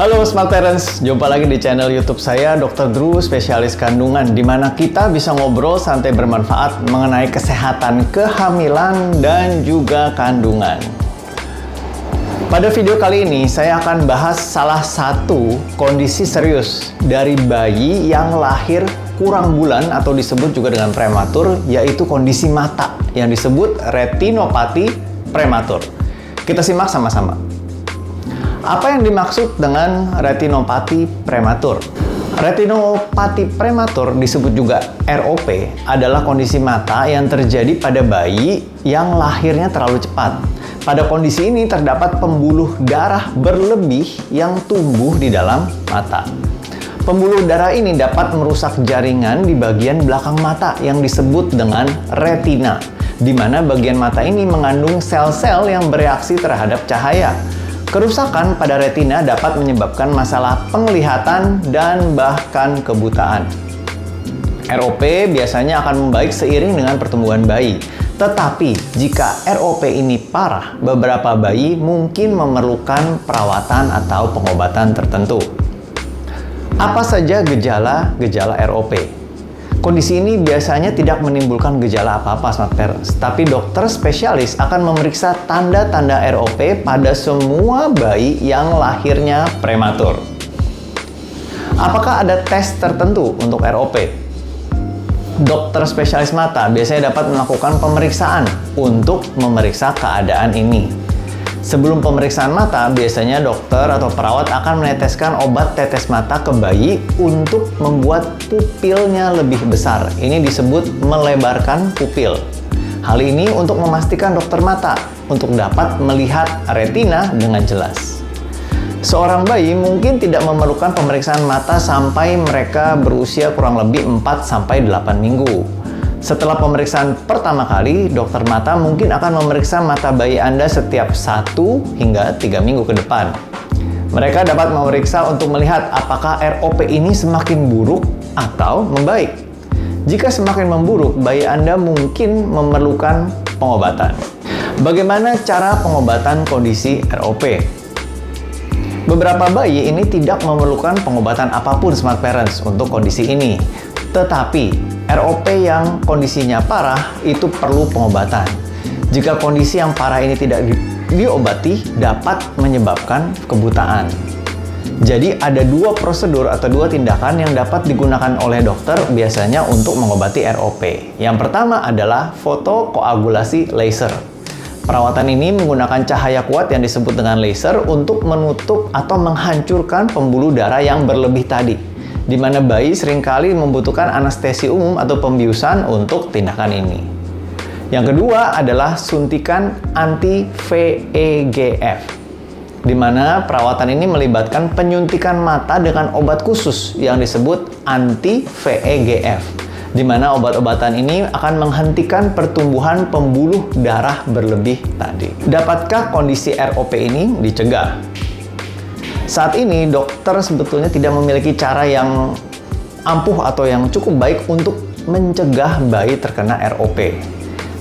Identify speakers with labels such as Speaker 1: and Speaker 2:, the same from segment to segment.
Speaker 1: Halo Smart Parents, jumpa lagi di channel YouTube saya, Dr. Drew, spesialis kandungan, di mana kita bisa ngobrol santai bermanfaat mengenai kesehatan kehamilan dan juga kandungan. Pada video kali ini, saya akan bahas salah satu kondisi serius dari bayi yang lahir kurang bulan atau disebut juga dengan prematur, yaitu kondisi mata yang disebut retinopati prematur. Kita simak sama-sama. Apa yang dimaksud dengan retinopati prematur? Retinopati prematur disebut juga ROP adalah kondisi mata yang terjadi pada bayi yang lahirnya terlalu cepat. Pada kondisi ini terdapat pembuluh darah berlebih yang tumbuh di dalam mata. Pembuluh darah ini dapat merusak jaringan di bagian belakang mata yang disebut dengan retina, di mana bagian mata ini mengandung sel-sel yang bereaksi terhadap cahaya. Kerusakan pada retina dapat menyebabkan masalah penglihatan dan bahkan kebutaan. ROP biasanya akan membaik seiring dengan pertumbuhan bayi. Tetapi, jika ROP ini parah, beberapa bayi mungkin memerlukan perawatan atau pengobatan tertentu. Apa saja gejala-gejala ROP? Kondisi ini biasanya tidak menimbulkan gejala apa-apa, Smart Parents, tapi dokter spesialis akan memeriksa tanda-tanda ROP pada semua bayi yang lahirnya prematur. Apakah ada tes tertentu untuk ROP? Dokter spesialis mata biasanya dapat melakukan pemeriksaan untuk memeriksa keadaan ini. Sebelum pemeriksaan mata, biasanya dokter atau perawat akan meneteskan obat tetes mata ke bayi untuk membuat pupilnya lebih besar. Ini disebut melebarkan pupil. Hal ini untuk memastikan dokter mata untuk dapat melihat retina dengan jelas. Seorang bayi mungkin tidak memerlukan pemeriksaan mata sampai mereka berusia kurang lebih 4-8 minggu. Setelah pemeriksaan pertama kali, dokter mata mungkin akan memeriksa mata bayi Anda setiap 1 hingga 3 minggu ke depan. Mereka dapat memeriksa untuk melihat apakah ROP ini semakin buruk atau membaik. Jika semakin memburuk, bayi Anda mungkin memerlukan pengobatan. Bagaimana cara pengobatan kondisi ROP? Beberapa bayi ini tidak memerlukan pengobatan apapun, Smart Parents, untuk kondisi ini. Tetapi, ROP yang kondisinya parah itu perlu pengobatan. Jika kondisi yang parah ini tidak diobati, dapat menyebabkan kebutaan. Jadi ada 2 prosedur atau 2 tindakan yang dapat digunakan oleh dokter biasanya untuk mengobati ROP. Yang pertama adalah fotokoagulasi laser. Perawatan ini menggunakan cahaya kuat yang disebut dengan laser untuk menutup atau menghancurkan pembuluh darah yang berlebih tadi, di mana bayi seringkali membutuhkan anestesi umum atau pembiusan untuk tindakan ini. Yang kedua adalah suntikan anti-VEGF, di mana perawatan ini melibatkan penyuntikan mata dengan obat khusus yang disebut anti-VEGF, di mana obat-obatan ini akan menghentikan pertumbuhan pembuluh darah berlebih tadi. Dapatkah kondisi ROP ini dicegah? Saat ini, dokter sebetulnya tidak memiliki cara yang ampuh atau yang cukup baik untuk mencegah bayi terkena ROP.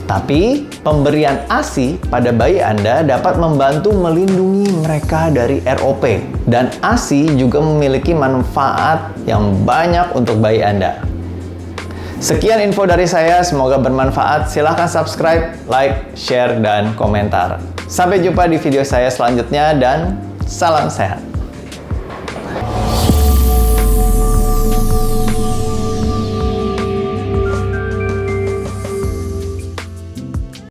Speaker 1: Tapi, pemberian ASI pada bayi Anda dapat membantu melindungi mereka dari ROP. Dan ASI juga memiliki manfaat yang banyak untuk bayi Anda. Sekian info dari saya, semoga bermanfaat. Silahkan subscribe, like, share, dan komentar. Sampai jumpa di video saya selanjutnya dan salam sehat.